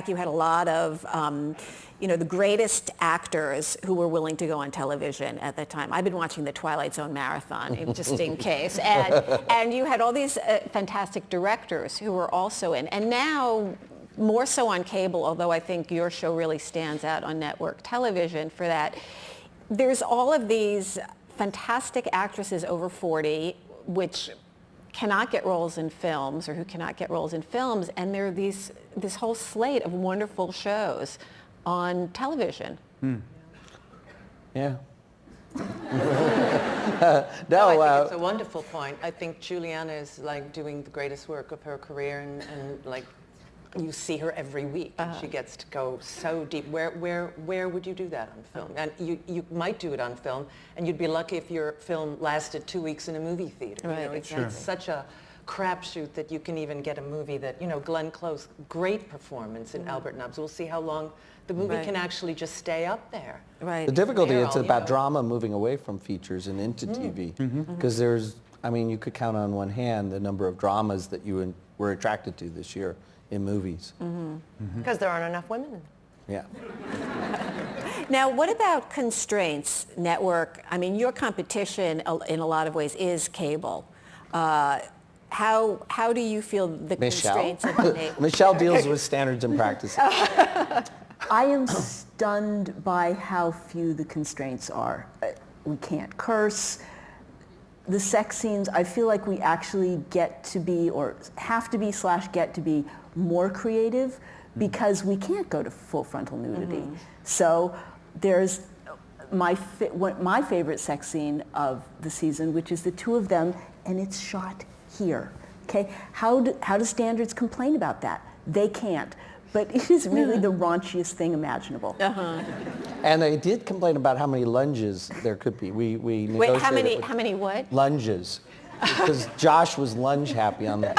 You had a lot of, the greatest actors who were willing to go on television at that time. I've been watching the Twilight Zone marathon, just in case. And you had all these fantastic directors who were also in. And now, more so on cable, although I think your show really stands out on network television for that, there's all of these fantastic actresses over 40, which cannot get roles in films, or who cannot get roles in films, and there are this whole slate of wonderful shows on television. Yeah. No, I think it's a wonderful point. I think Julianna is like doing the greatest work of her career, and like you see her every week. And she gets to go so deep. Where would you do that on film? And you might do it on film, and you'd be lucky if your film lasted 2 weeks in a movie theater. Right, It's such a crapshoot that you can even get a movie that, Glenn Close, great performance in Albert Nobbs. We'll see how long the movie can actually just stay up there. Right. The difficulty is about drama moving away from features and into TV. Because you could count on one hand the number of dramas that you were attracted to this year in movies. Because there aren't enough women in it. Yeah. Now, what about constraints, network? I mean, your competition in a lot of ways is cable. How do you feel the constraints of the network? Michelle deals with standards and practices. I am stunned by how few the constraints are. We can't curse. The sex scenes, I feel like we actually get to be, or have to be / get to be more creative, because we can't go to full frontal nudity. So there's my favorite sex scene of the season, which is the two of them, and it's shot here. Okay, how do standards complain about that? They can't. But it is really the raunchiest thing imaginable. And they did complain about how many lunges there could be. We Wait, negotiated how many what? lunges, because Josh was lunge happy on that.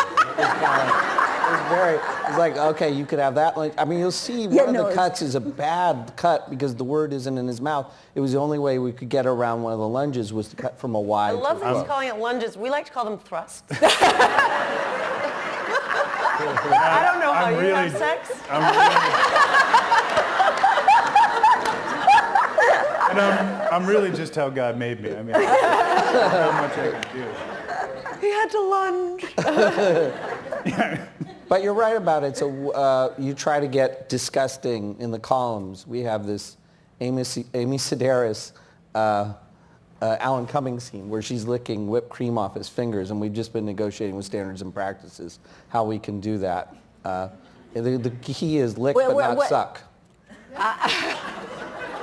It's like, okay, you could have that lunge. I mean, you'll see one of the cuts is a bad cut because the word isn't in his mouth. It was the only way we could get around one of the lunges was to cut from a wide. I love that he's calling it lunges. We like to call them thrusts. I don't know how you have sex. I'm really just how God made me. I mean, how much I can do. He had to lunge. But you're right about it. So you try to get disgusting in the columns. We have this Amy Sedaris, Alan Cummings scene where she's licking whipped cream off his fingers, and we've just been negotiating with standards and practices how we can do that. The key is lick but not suck.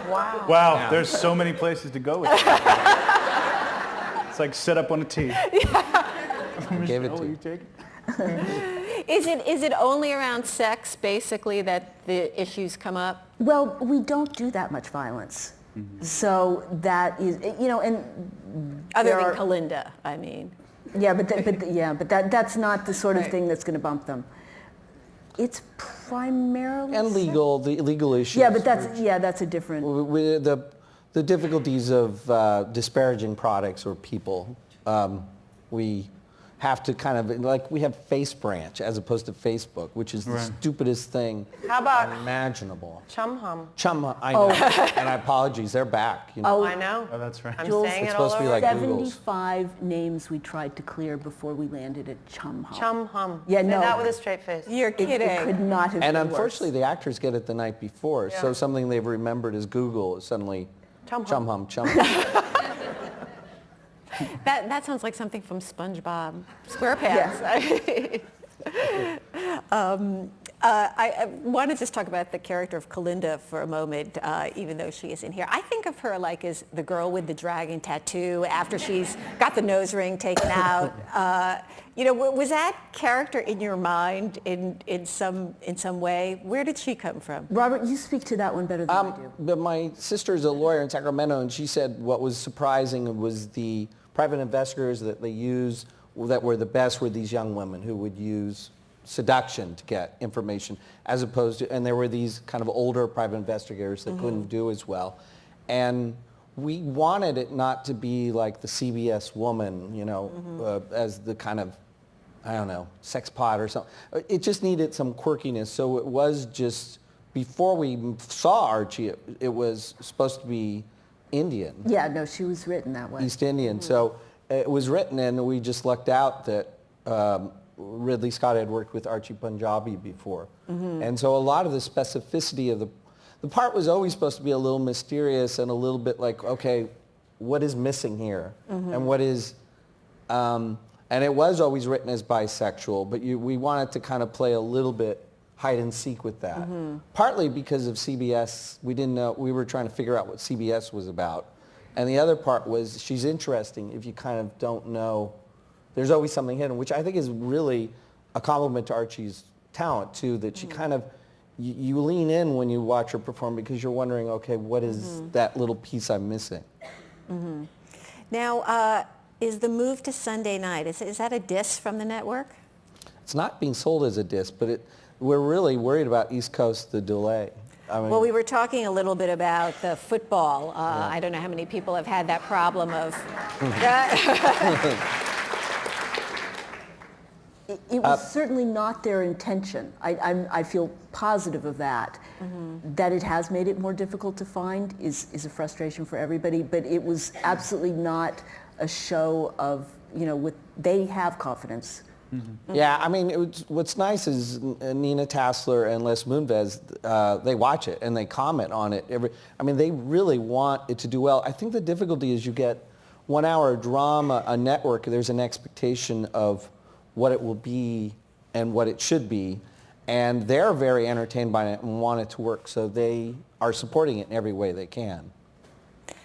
Wow. Wow, there's so many places to go with that. It's like set up on a tee. Gave it to you. Take it? Is it only around sex, basically, that the issues come up? Well, we don't do that much violence. So that is, and other than Kalinda, I mean. Yeah, but that's not the sort of thing that's going to bump them. It's primarily and the legal issues. Yeah, but that's a different. The difficulties of disparaging products or people, we have to kind of, like, we have Face Branch as opposed to Facebook, which is the stupidest thing imaginable. Chum Hum? Chum Hum, I know. And apologies, they're back. I know. Oh, that's right. I'm Jules, saying it's it all supposed to be over. like Google's. 75 names we tried to clear before we landed at Chum Hum. Chum Hum. Yeah, Say no. that with a straight face. You're kidding. It could not have And been unfortunately, worse. the actors get it the night before, so something they've remembered as Google is suddenly Chum Chum Hum. Hum, Chum Hum. That sounds like something from SpongeBob SquarePants. I want to just talk about the character of Kalinda for a moment, even though she isn't here. I think of her like as the girl with the dragon tattoo after she's got the nose ring taken out. Was that character in your mind in some way? Where did she come from? Robert, you speak to that one better than I do. But my sister's a lawyer in Sacramento, and she said what was surprising was the private investigators that they use that were the best were these young women who would use seduction to get information, as opposed to, and there were these kind of older private investigators that couldn't do as well. And we wanted it not to be like the CBS woman, as the kind of I don't know, sex pot or something. It just needed some quirkiness. So it was just, before we saw Archie, it was supposed to be Indian. Yeah, no, she was written that way. East Indian. So it was written, and we just lucked out that Ridley Scott had worked with Archie Punjabi before. And so a lot of the specificity of the part was always supposed to be a little mysterious and a little bit like, okay, what is missing here? And what is, and it was always written as bisexual, but we wanted to kind of play a little bit hide and seek with that. Partly because of CBS, we didn't know, we were trying to figure out what CBS was about. And the other part was she's interesting if you kind of don't know. There's always something hidden, which I think is really a compliment to Archie's talent too, that she kind of, you lean in when you watch her perform because you're wondering, okay, what is that little piece I'm missing? Now, is the move to Sunday night, is that a diss from the network? It's not being sold as a disc, but we're really worried about East Coast, the delay. I mean, Well, we were talking a little bit about the football. I don't know how many people have had that problem of... It was certainly not their intention. I feel positive of that. That it has made it more difficult to find is a frustration for everybody, but it was absolutely not a show of, they have confidence. Yeah, I mean, what's nice is Nina Tassler and Les Moonves, they watch it and they comment on it. They really want it to do well. I think the difficulty is you get 1 hour drama, a network, there's an expectation of what it will be and what it should be. And they're very entertained by it and want it to work, so they are supporting it in every way they can.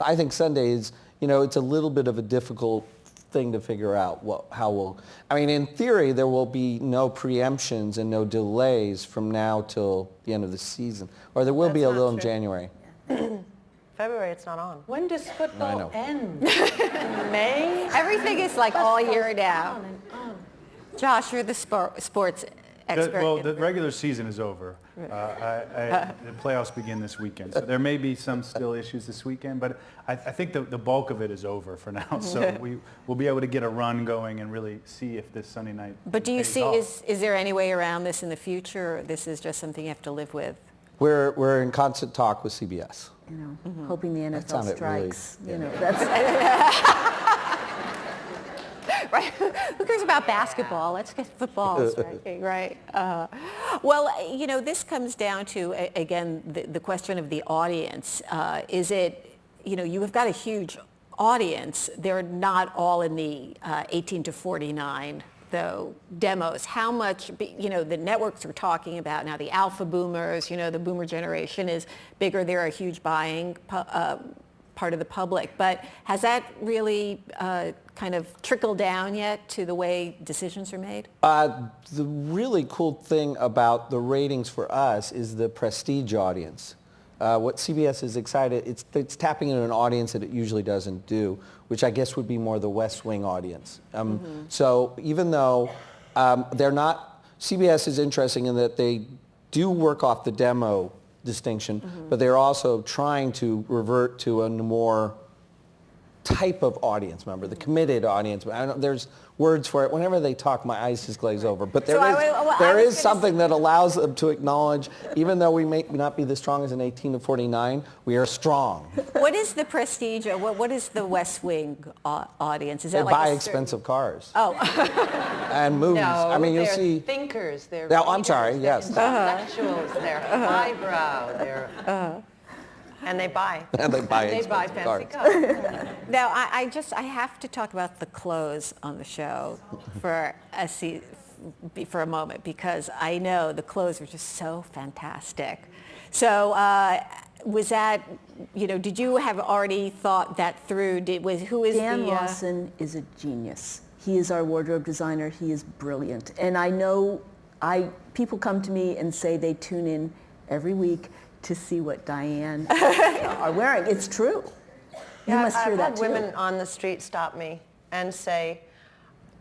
I think Sunday is, it's a little bit of a difficult thing to figure out in theory, there will be no preemptions and no delays from now till the end of the season. Or there will be a little in January. February, it's not on. When does football end? May? Everything is like all year now. Josh, you're the sports expert. Well, the regular season is over. The playoffs begin this weekend. So there may be some still issues this weekend, but I think the bulk of it is over for now. So we'll be able to get a run going and really see if this Sunday night But do you pays see, off. is there any way around this in the future, or this is just something you have to live with? We're in constant talk with CBS. Hoping the NFL sounded strikes. really- That's Right? Who cares about basketball? Let's get football striking, right? This comes down to, again, the question of the audience. Is it, you have got a huge audience. They're not all in the 18 to 49, though, demos. How much, the networks are talking about now, the alpha boomers, the boomer generation is bigger. They're a huge buying part of the public. But has that really kind of trickled down yet to the way decisions are made? The really cool thing about the ratings for us is the prestige audience. What CBS is excited, it's tapping into an audience that it usually doesn't do, which I guess would be more the West Wing audience. So even though they're not, CBS is interesting in that they do work off the demo distinction, but they're also trying to revert to a more type of audience member, the committed audience. There's words for it. Whenever they talk, my eyes just glaze over. But there is something that allows them to acknowledge, even though we may not be the strongest in 18 to 49, we are strong. What is the prestige? What is the West Wing audience? Is that They like buy a expensive cars. Oh. And movies. No, You'll they're see. thinkers. They're I'm readers, sorry, they're yes. intellectuals. They're highbrow. They're And they buy. And they buy they buy expensive fancy cars. cars. Now, I have to talk about the clothes on the show for a moment, because I know the clothes were just so fantastic. So was that, did you have already thought that through? Who is Dan Lawson is a genius. He is our wardrobe designer. He is brilliant. And I know people come to me and say they tune in every week to see what Diane are wearing. It's true. You must hear I've that had too. women on the street stop me and say,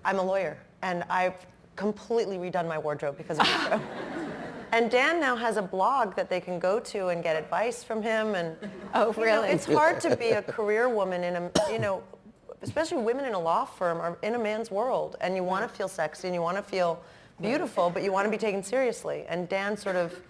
I'm a lawyer, and I've completely redone my wardrobe because of the show. And Dan now has a blog that they can go to and get advice from him. And Oh, really? it's hard to be a career woman in especially women in a law firm, are in a man's world, and you want to feel sexy and you want to feel beautiful, but you want to be taken seriously. And Dan sort of